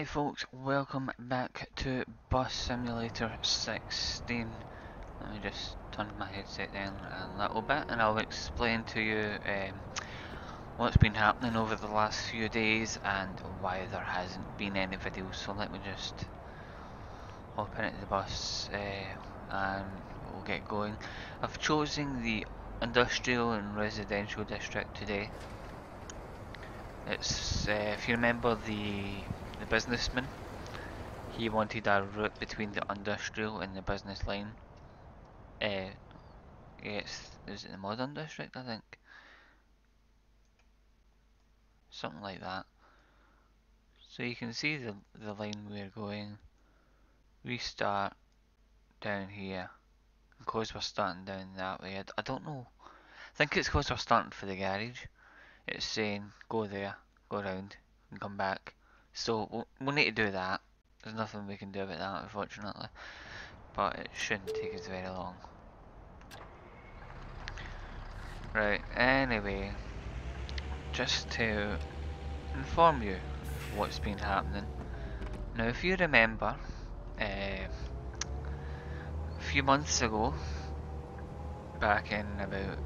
folks, welcome back to Bus Simulator 16. Let me just turn my headset down a little bit and I'll explain to you what's been happening over the last few days and why there hasn't been any videos. So let me just hop into the bus and we'll get going. I've chosen the industrial and residential district today. It's if you remember the businessman, he wanted a route between the industrial and the business line. Yes, is it the modern district? I think something like that. So you can see the line we're going. Restart down here because we're starting down that way. I don't know. I think it's because we're starting for the garage. It's saying go there, go around, and come back. So we'll need to do that. There's nothing we can do about that, unfortunately. But it shouldn't take us very long. Right, anyway, just to inform you of what's been happening. Now, if you remember, a few months ago, back in about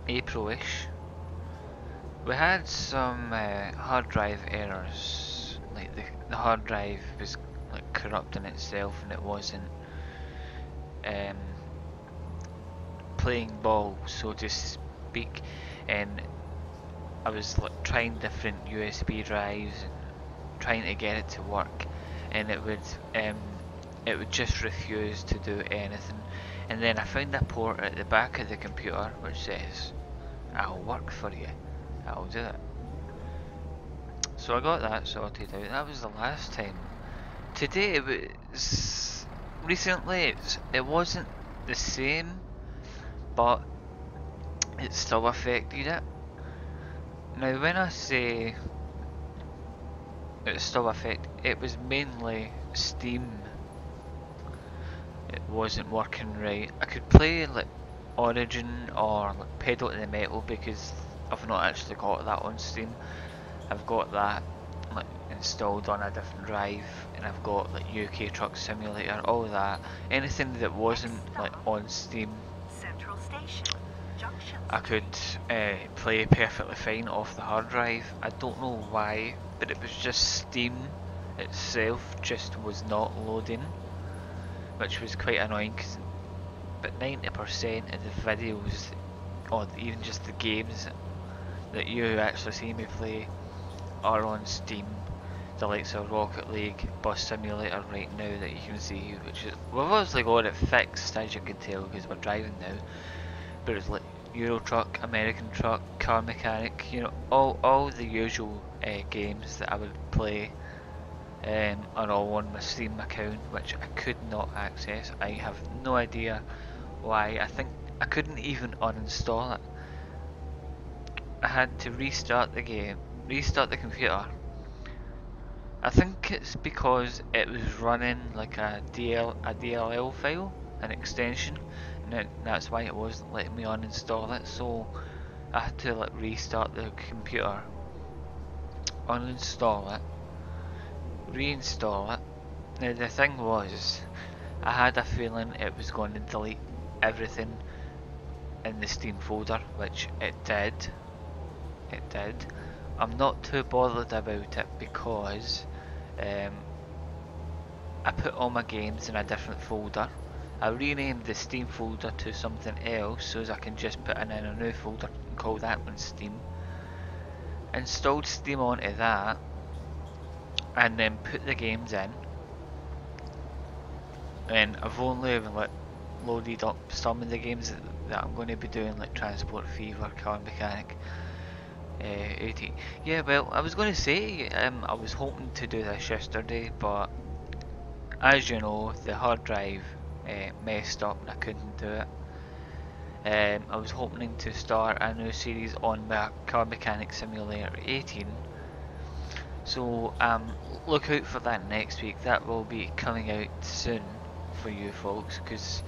April-ish, we had some hard drive errors. Like the hard drive was like corrupting itself, and it wasn't playing ball, so to speak. And I was like trying different USB drives and trying to get it to work, and it would just refuse to do anything. And then I found a port at the back of the computer which says, "I'll work for you, I'll do it." So I got that sorted out. That was the last time. Today it was recently. It wasn't the same, but it still affected it. Now, when I say it still affected, it was mainly Steam. It wasn't working right. I could play like Origin or like Pedal to the Metal because I've not actually got that on Steam. I've got that like installed on a different drive, and I've got like UK Truck Simulator, all that. Anything that wasn't like on Steam, I could play perfectly fine off the hard drive. I don't know why, but it was just Steam itself just was not loading, which was quite annoying. But 90% of the videos, or even just the games that you actually see me play, are on Steam. The likes of Rocket League, Bus Simulator right now that you can see, which is, we've obviously got it fixed as you can tell because we're driving now, but it's like Euro Truck, American Truck, Car Mechanic, you know, all the usual games that I would play are all on my Steam account, which I could not access. I have no idea why. I think I couldn't even uninstall it. I had to restart the game, restart the computer. I think it's because it was running like a DLL file, an extension, and that's why it wasn't letting me uninstall it. So I had to like restart the computer, uninstall it, reinstall it. Now the thing was, I had a feeling it was going to delete everything in the Steam folder, which it did. It did. I'm not too bothered about it because I put all my games in a different folder. I renamed the Steam folder to something else so as I can just put in a new folder and call that one Steam. Installed Steam onto that and then put the games in, and I've only like loaded up some of the games that I'm going to be doing, like Transport Fever, Car Mechanic, 80. Yeah, well, I was going to say I was hoping to do this yesterday, but as you know, the hard drive messed up and I couldn't do it. I was hoping to start a new series on my Car Mechanic Simulator 18, so look out for that next week. That will be coming out soon for you folks, because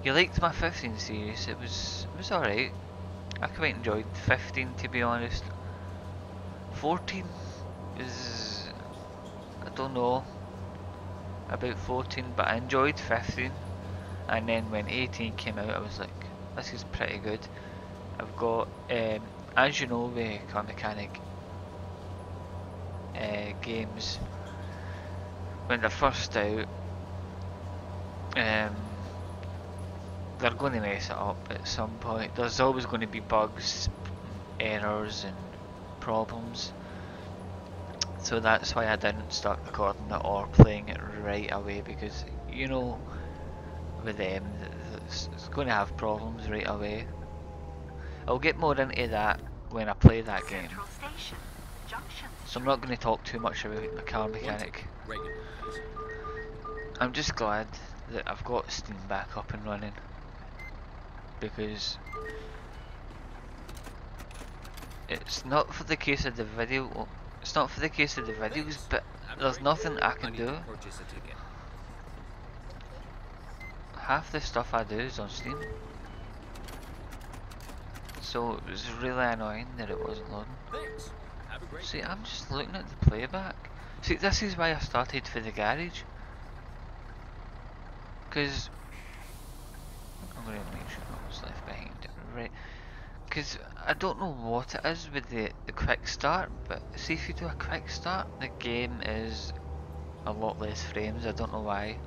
you liked my 15 series. It was alright. I quite enjoyed 15, to be honest. 14 is I don't know, about 14, but I enjoyed 15. And then when 18 came out, I was like, this is pretty good. I've got, as you know, with Car Mechanic games, when they're first out, they're going to mess it up at some point. There's always going to be bugs, errors and problems. So that's why I didn't start recording it or playing it right away, because you know with them it's going to have problems right away. I'll get more into that when I play that game. So I'm not going to talk too much about the Car Mechanic. I'm just glad that I've got Steam back up and running, because it's not for the case of the video. It's not for the case of the videos, but there's nothing I can do. Half the stuff I do is on Steam, so it was really annoying that it wasn't loading. See, I'm just looking at the playback. See, this is why I started for the garage, because I'm going to make sure no one's left behind. Right, because I don't know what it is with the quick start, but see, if you do a quick start, the game is a lot less frames. I don't know why.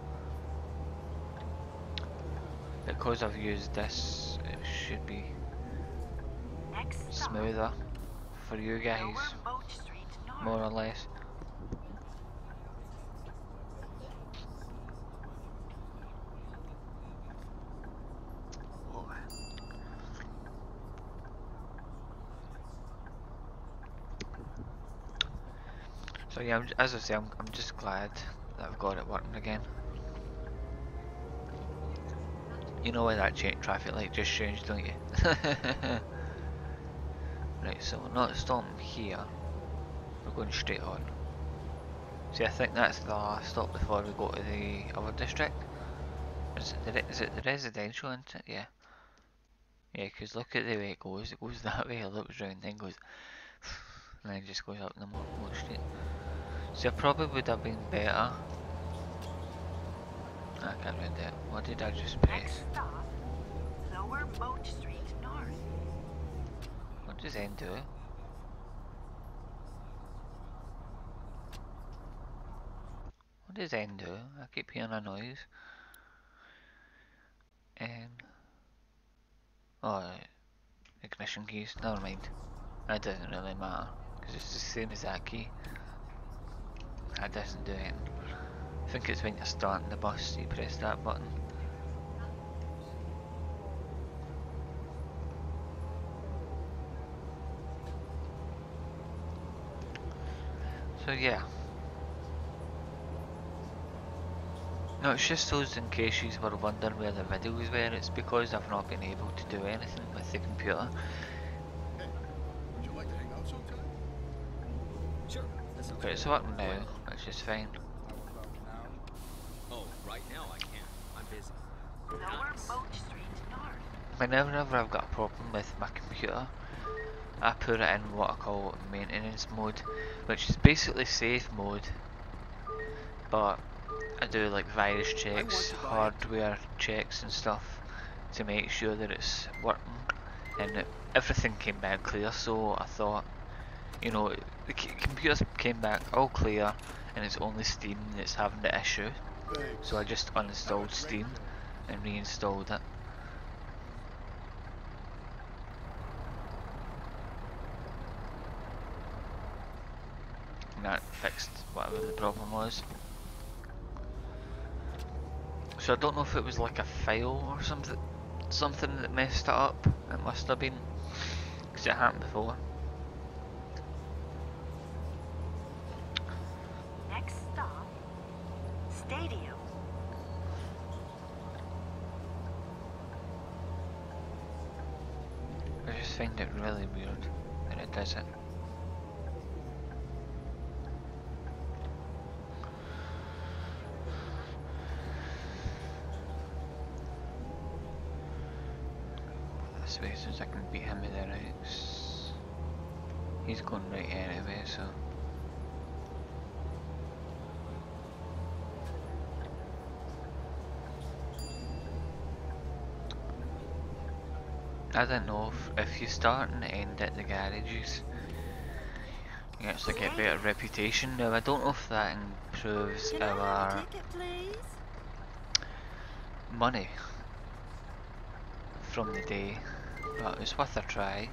Because I've used this, it should be smoother for you guys, more or less. So yeah, as I say, I'm just glad that I've got it working again. You know why that traffic light just changed, don't you? Right, so we're not stopping here. We're going straight on. See, I think that's the last stop before we go to the other district. Is it the residential, isn't it? Yeah. Yeah, because look at the way it goes. It goes that way, it looks round, then goes, and then just goes up the more straight. So it probably would have been better. I can't read that. What did I just press? Lower Moat Street North. What does N do? What does N do? I keep hearing a noise. N. Oh, ignition keys. Never mind. That doesn't really matter, because it's the same as that key. That doesn't do anything. I think it's when you're starting the bus, you press that button. So yeah. No, it's just those in case you were wondering where the videos were, it's because I've not been able to do anything with the computer. Hey, would you like to hang out sometime? Sure. But it's working now, which is fine. How about now? Oh, right now I can't. I'm busy. Lower Nice. Moat Street North. Whenever I've got a problem with my computer, I put it in what I call maintenance mode, which is basically safe mode, but I do like virus checks, hardware checks and stuff to make sure that it's working, and everything came back clear. So I thought, you know, the computer came back all clear and it's only Steam that's having the issue. Thanks. So I just uninstalled Steam and reinstalled it. And that fixed whatever the problem was. So I don't know if it was like a file or something that messed it up. It must have been, because it happened before. Next stop, Stadium. I just find it really weird that it does it. This way, since I can beat him with the rights. He's going right anyway, so. I don't know if you start and end at the garages, you actually get better reputation. Now I don't know if that improves Can I have a our ticket, please? money from the day, but it's worth a try.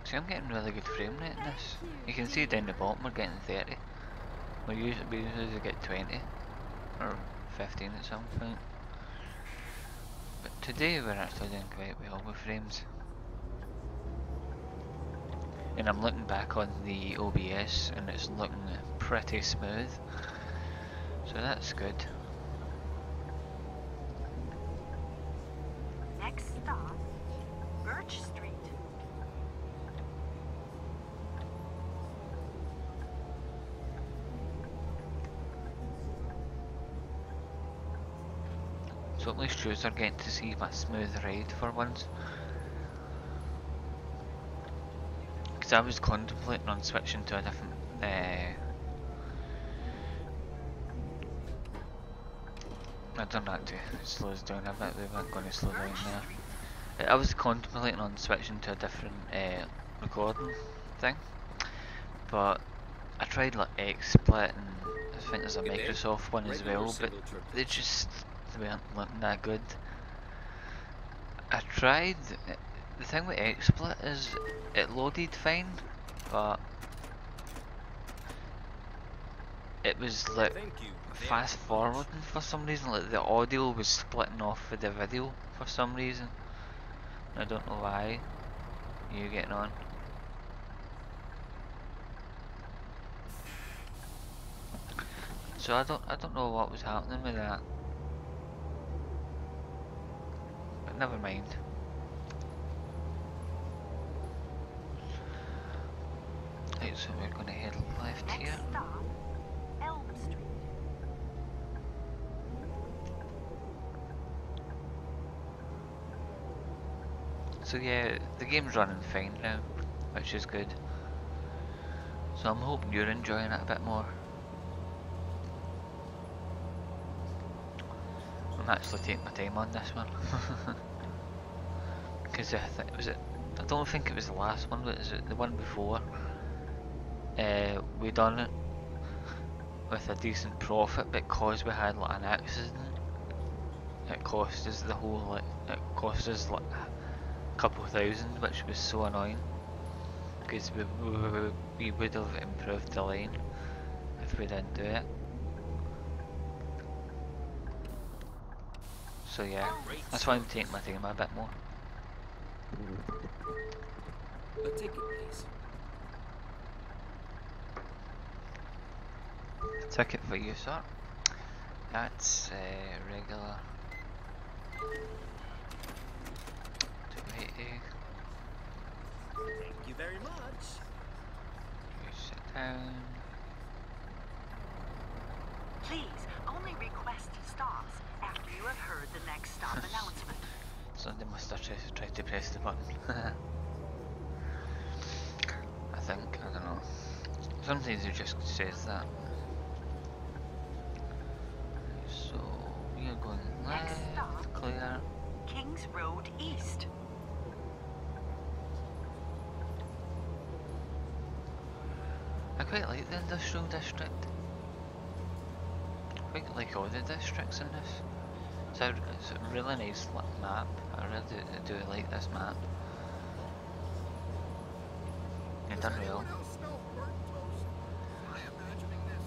See, I'm getting really good frame rate in this. You can see down the bottom we're getting 30. We usually get 20 or 15 at some point. But today we're actually doing quite well with frames. And I'm looking back on the OBS and it's looking pretty smooth. So that's good. Next stop, Birch Street. So at least you are getting to see my smooth ride for once. Because I was contemplating on switching to a different I done that to slow us down a bit, we weren't going to slow down there. I was contemplating on switching to a different recording thing, but I tried like XSplit and I think there's a Microsoft one as well, but they weren't looking that good. I tried, the thing with XSplit is it loaded fine, but it was like fast forwarding for some reason, like the audio was splitting off with the video for some reason. I don't know why. You getting on? So I don't know what was happening with that. But never mind. Right, so we're gonna head left here. Next stop, Elm Street. So yeah, the game's running fine now, which is good. So I'm hoping you're enjoying it a bit more. I'm actually taking my time on this one. Because I don't think it was the last one, but is it the one before? We done it with a decent profit because we had like an accident. It cost us the whole like a couple thousand, which was so annoying because we would have improved the line if we didn't do it. So yeah, that's why I'm taking my time a bit more. A ticket, please. Ticket for you, sir. That's regular. 280. Thank you very much. You sit down. Please, only request stops after you have heard the next stop announcement. So they must have tried to press the button. I think, I don't know. Sometimes it just says that. So we are going Next left, stop. clear. Kings Road East. I quite like the industrial district. I quite like all the districts in this. It's a really nice map. I really do like this map. You've done well. Anyone else smell burnt toast? Am I imagining this?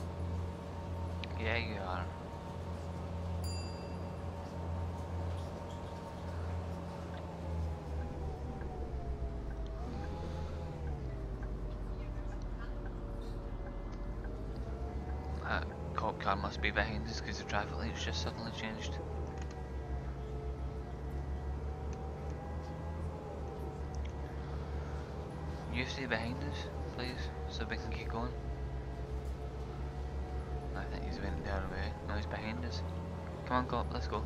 Yeah, you are. That cop car must be behind us because the traffic lights just suddenly changed. You stay behind us, please, so we can keep going. I think he's went the other way. No, he's behind us. Come on, cop, let's go.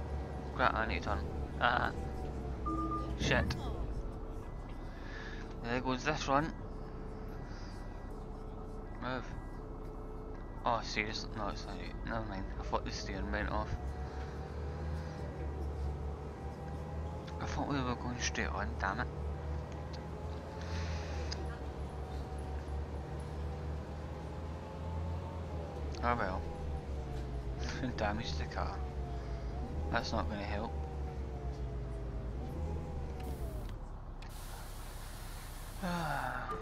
Crap, I need to turn. Ah. Shit. There goes this one. Move. Oh, seriously? No, it's not you. Never mind. I thought the steering went off. I thought we were going straight on, damn it. Oh well. Damaged the car. That's not going to help.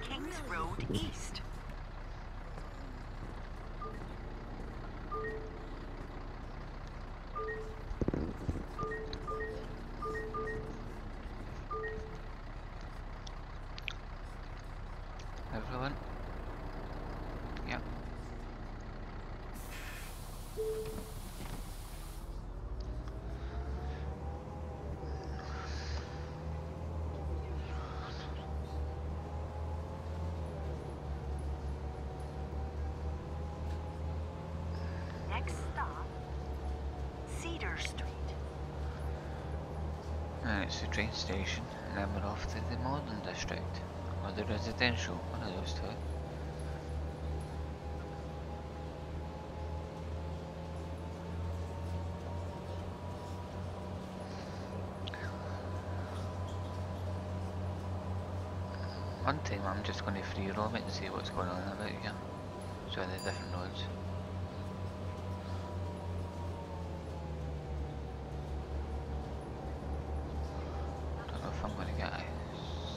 Kings Road East. Everyone? Yep. Next stop, Cedar Street. And it's the train station, and then we're off to the modern district. Or the residential, one of those two. One time I'm just going to free roam it and see what's going on about here. So the different roads. Don't know if I'm going to get a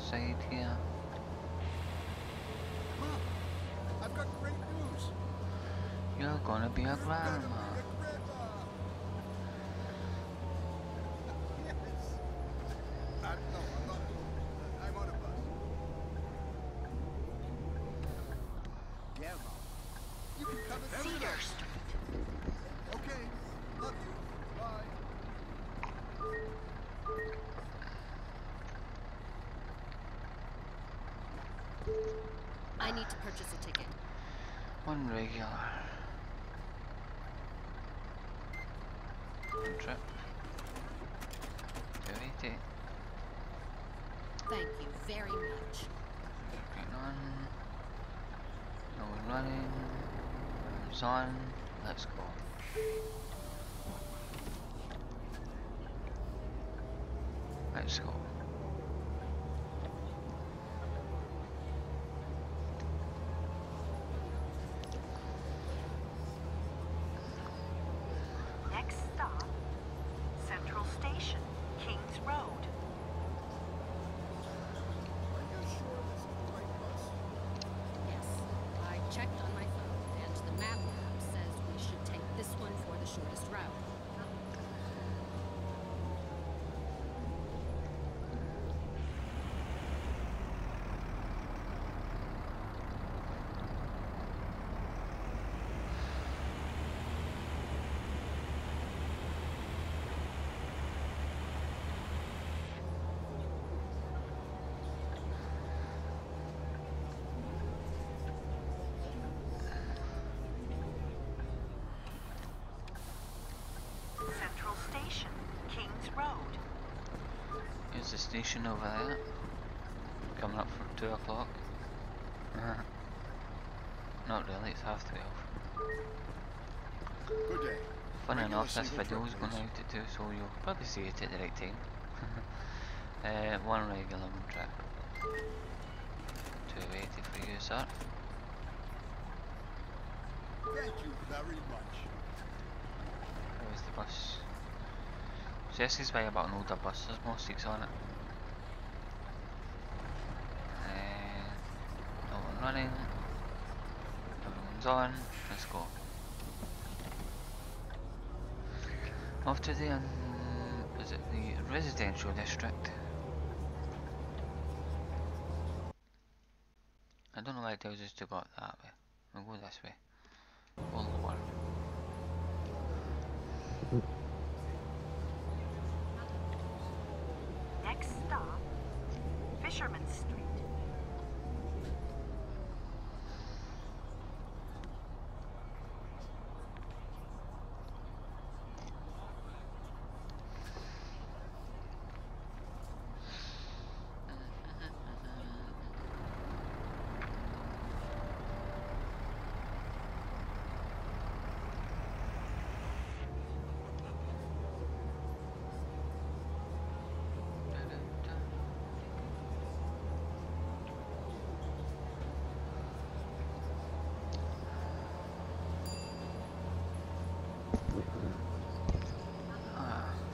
side here. Mom, I've got great news. You're gonna be a You're gonna grandma. be a grandma. Yes. No, I'm not. I'm on a bus. Yeah, Mom. You can come and Cedar Street. Okay. Love you. Bye. I need to purchase a ticket. One regular. One trip. 280. Thank you very much. Getting on. No one running. Arms on. Let's go. Let's go. Next stop, Central Station, Kings Road. Are you sure this is the right bus? Yes, I checked on my phone, and the map app says we should take this one for the shortest route. Central Station, Kings Road. Here's the station over there. Coming up for 2 o'clock. Not really, it's 12:30. Good day. Funny Regular enough, this single video trip, is going please. out at 2, so you'll probably see it at the right time. One regular, one trip. 280 for you, sir. Thank you very much. Where's the bus? So this is by about an older bus, there's more seats on it. No one running. Everyone's on. Let's go. Off to the, is it the residential district? I don't know why it tells us to go that way. We'll go this way. Go lower. Next stop, Fisherman Street.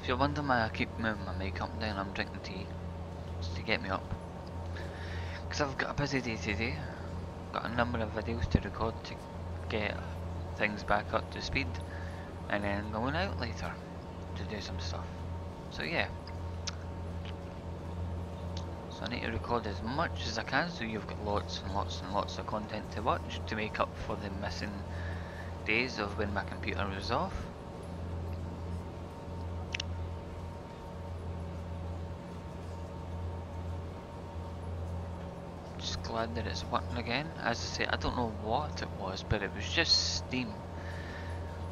If you're wondering why I keep moving my mic up and down, I'm drinking tea. Just to get me up. Because I've got a busy day today. Got a number of videos to record to get things back up to speed. And then going out later to do some stuff. So yeah. So I need to record as much as I can so you've got lots and lots and lots of content to watch to make up for the missing days of when my computer was off. Just glad that it's working again. As I say, I don't know what it was, but it was just Steam.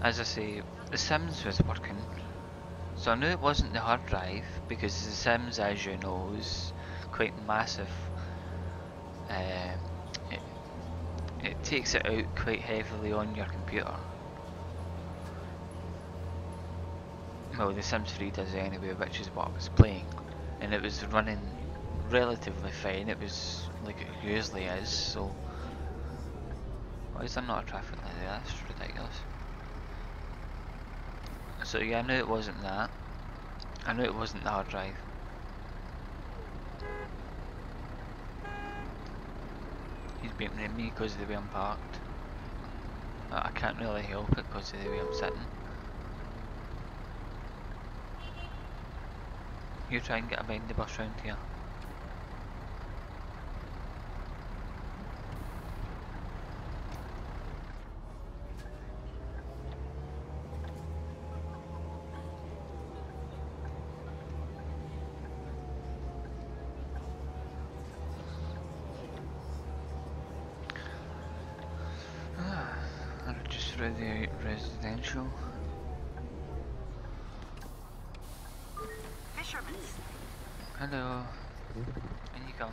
As I say, The Sims was working, so I knew it wasn't the hard drive because The Sims, as you know, is quite massive. It takes it out quite heavily on your computer. Well, The Sims 3 does anyway, which is what I was playing, and it was running relatively fine. It was like it usually is. So why is there not a traffic light there? That's ridiculous. So yeah, I knew it wasn't that. I knew it wasn't the hard drive. He's beeping at me because of the way I'm parked. I can't really help it because of the way I'm sitting. You try and get a behind the bus round here. Just through the residential. Fisherman's. Hello. In you come.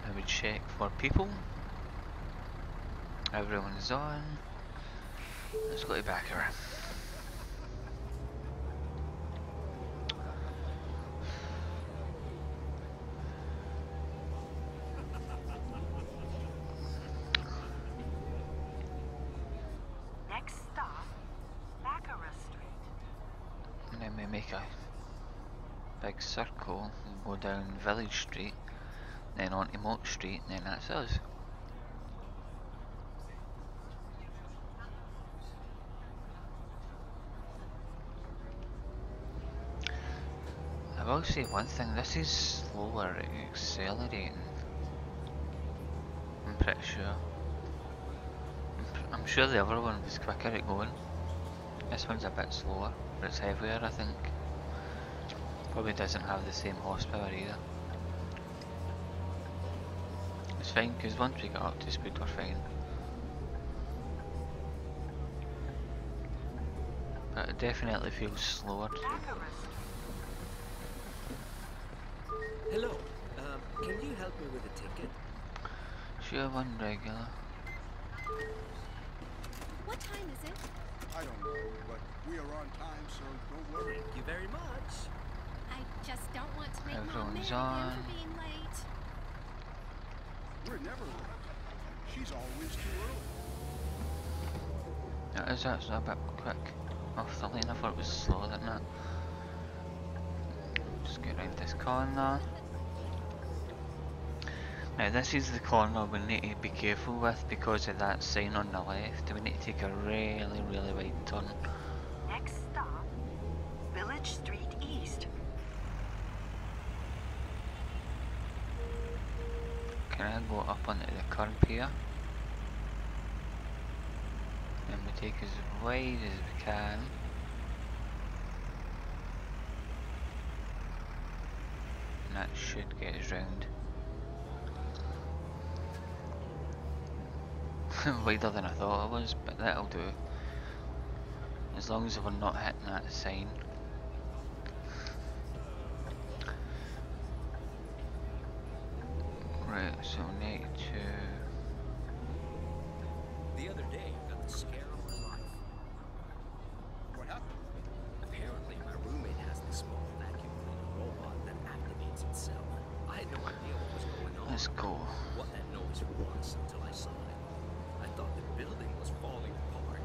I would check for people. Everyone's on. Let's go to Baccarat. Next stop, Baccarat Street. And then we make a big circle and go down Village Street, then onto Moat Street, and then that's us. I will say one thing, this is slower at accelerating. I'm pretty sure. I'm sure the other one was quicker at going. This one's a bit slower, but it's heavier I think. Probably doesn't have the same horsepower either. It's fine because once we get up to speed we're fine. But it definitely feels slower. Baccarat Street. Hello. Can you help me with a ticket? Sure, one regular. What time is it? I don't know, but we are on time, so don't worry. Thank you very much. I just don't want to make Mom Everyone's mad on. again for being late. We're never late. She's always too early. That is actually a bit quick off the lane. I thought it was slower than that. Just get around this corner. Now this is the corner we need to be careful with because of that sign on the left. We need to take a really, really wide turn. Next stop, Village Street East. Can I go up onto the curb here? And we take as wide as we can. And that should get us round. Wider than I thought it was, but that'll do. As long as we're not hitting that sign. Right, so we need to... The other day, I got the scare of my life. What happened? Apparently, my roommate has this small vacuum cleaner robot that activates Let's go. what that noise was until I saw it. I thought the building was falling apart.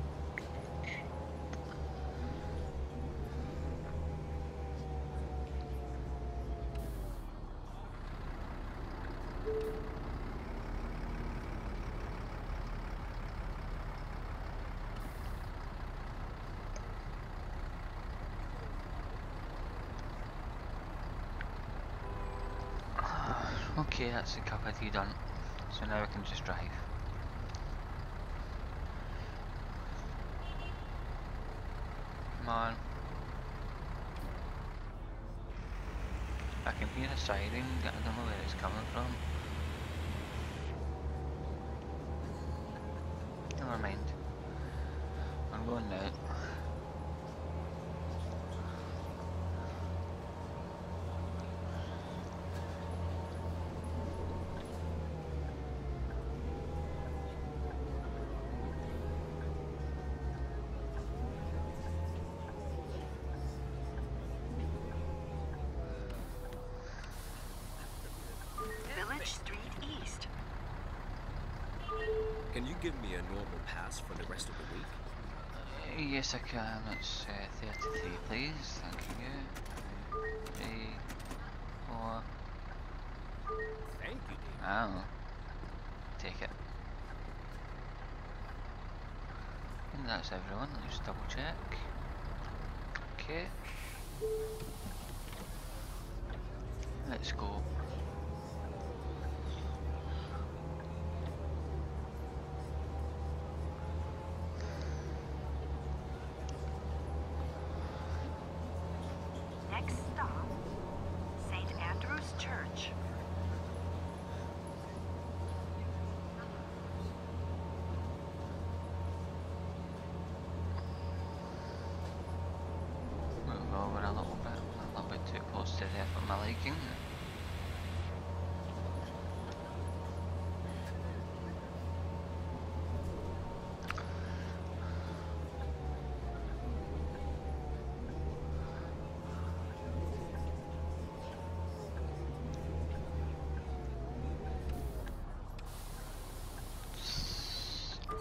Okay, that's the cup of tea done. So now I can just drive. Come on. I can hear a siren, I don't know where it's coming from. Never mind. I'm going now. Village Street East. Can you give me a normal pass for the rest of the week? Yes, I can. It's 33, please. Thank you. 3, 4. Thank you, dear. Oh. Take it. And that's everyone. Let's just double check. Okay. Let's go. Next stop, St. Andrew's Church. Move over a little bit too close to there for my liking.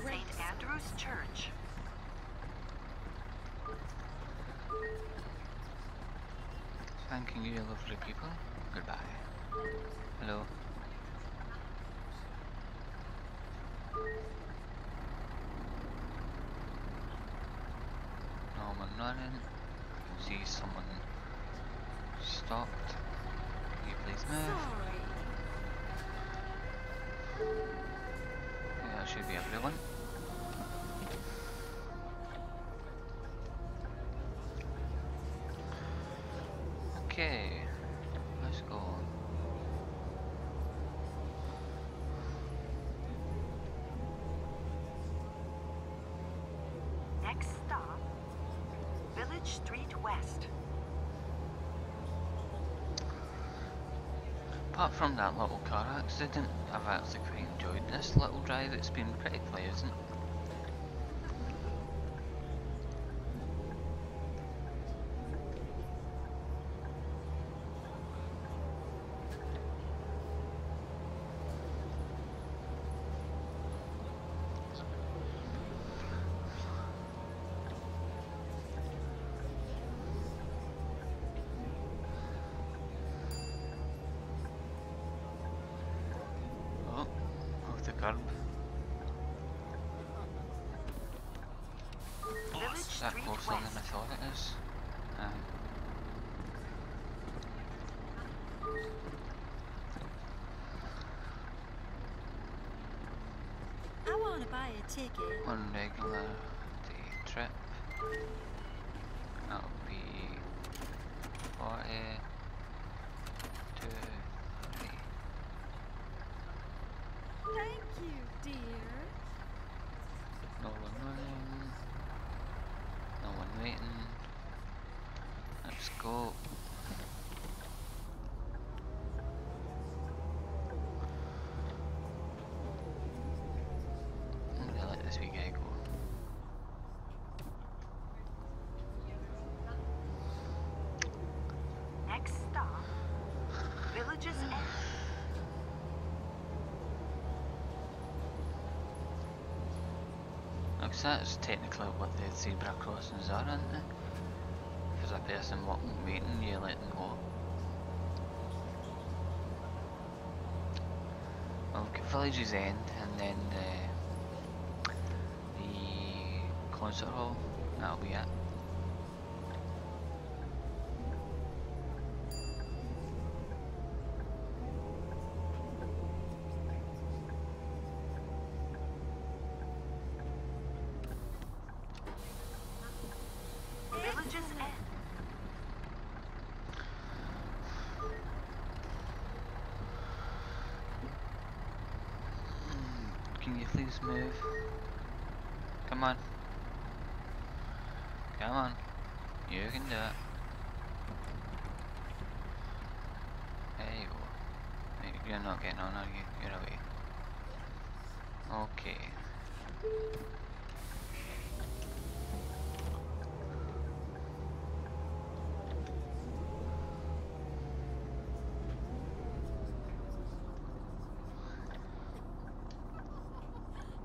St. Andrew's Church. Thanking you, lovely people. Goodbye. Hello. No one running. I can see someone stopped. Can you please move? Sorry. Yeah, that should be everyone. Okay, let's go. Next stop, Village Street West. Apart from that little car accident, I've actually quite enjoyed this little drive. It's been pretty pleasant. Oh, off the curb. Village Is that Street closer than I West. thought it is? I want to buy a ticket. One regular day trip. That'll be 40, 2, 3. Thank you, dear. No one running. No one waiting. Let's go. I'm gonna let this wee guy go. Next stop, Village's End. So that's technically what the zebra crossings are, aren't they? If there's a person waiting, you let them go. Well, we've got Village's End and then the concert hall. That'll be it. Village's End. Can you please move? Come on. Come on. You can do it. There you go. You're not getting on, are you? You're away. Okay.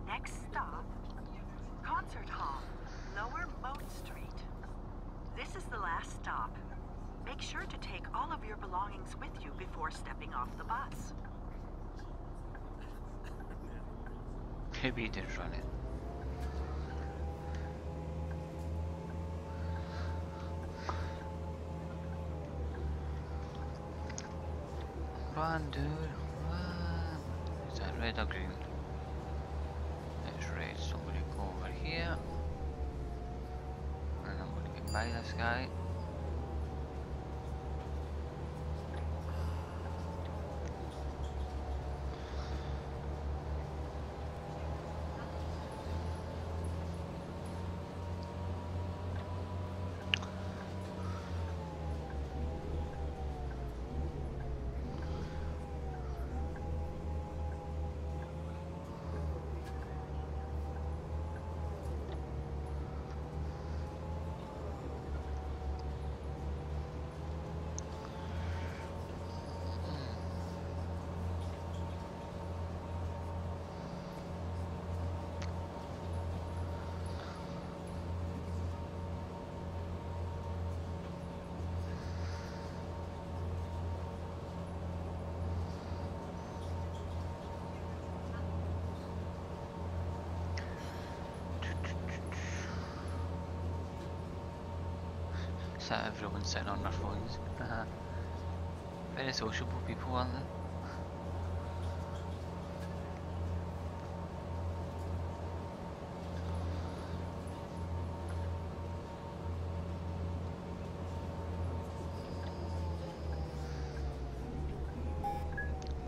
Next stop, Concert Hall, Lower Moat Street. This is the last stop. Make sure to take all of your belongings with you before stepping off the bus. Maybe you did run it. Run, dude, run. Is that red or green? It's red, so I'm gonna go over here. And I'm gonna get by this guy. So everyone's sitting on their phones. Very sociable people, aren't they?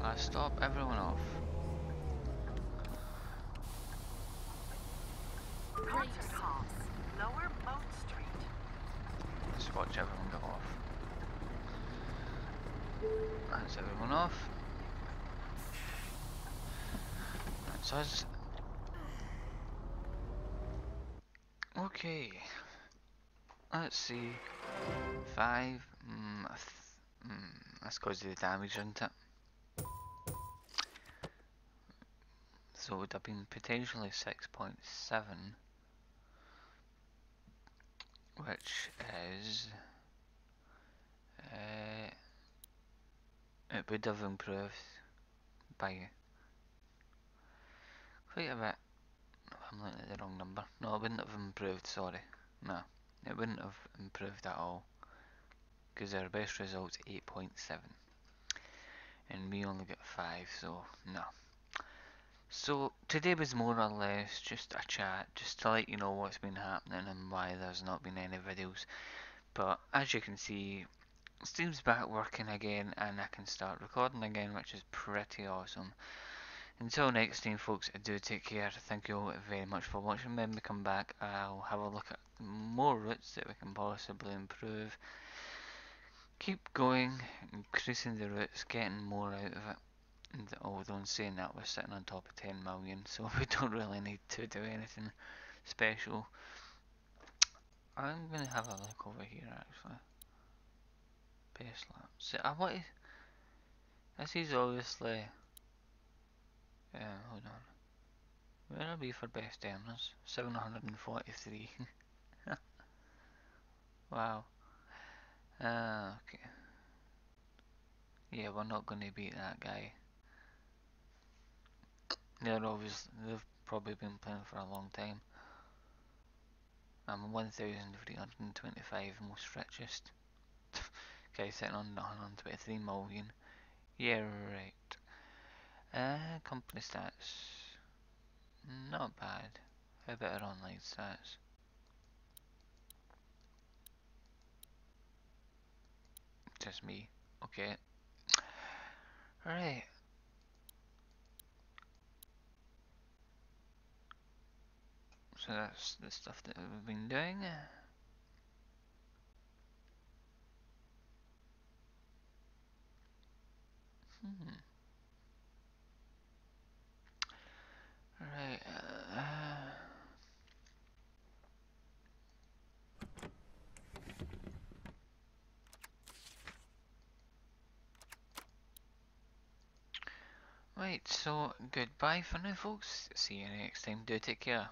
Let's stop everyone off. Concert Hall, Lower Moat Street. Let's watch everyone go off. That's everyone off. That's us. Okay. Let's see. 5. That's because of the damage, isn't it? So it would have been potentially 6.7. Which is... it would have improved by quite a bit. I'm looking at the wrong number. No, it wouldn't have improved, sorry. No, it wouldn't have improved at all. Because our best result's 8.7. And we only got 5, so no. So today was more or less just a chat, just to let you know what's been happening and why there's not been any videos. But as you can see, Steam's back working again and I can start recording again, which is pretty awesome. Until next time folks, do take care. Thank you all very much for watching. When we come back, I'll have a look at more routes that we can possibly improve. Keep going, increasing the routes, getting more out of it. And although in saying that, we're sitting on top of 10 million, so we don't really need to do anything special. I'm going to have a look over here actually. Pace lap. So what is... This is obviously... hold on. Where are we for best earners? 743. Wow. Okay. Yeah, we're not going to beat that guy. They've probably been playing for a long time. I'm 1,325 most richest. Guy sitting on 123 million. Yeah, right. Company stats. Not bad. How about our online stats? Just me. Okay. Right. So that's the stuff that we've been doing. Right. Right, so goodbye for now, folks. See you next time. Do take care.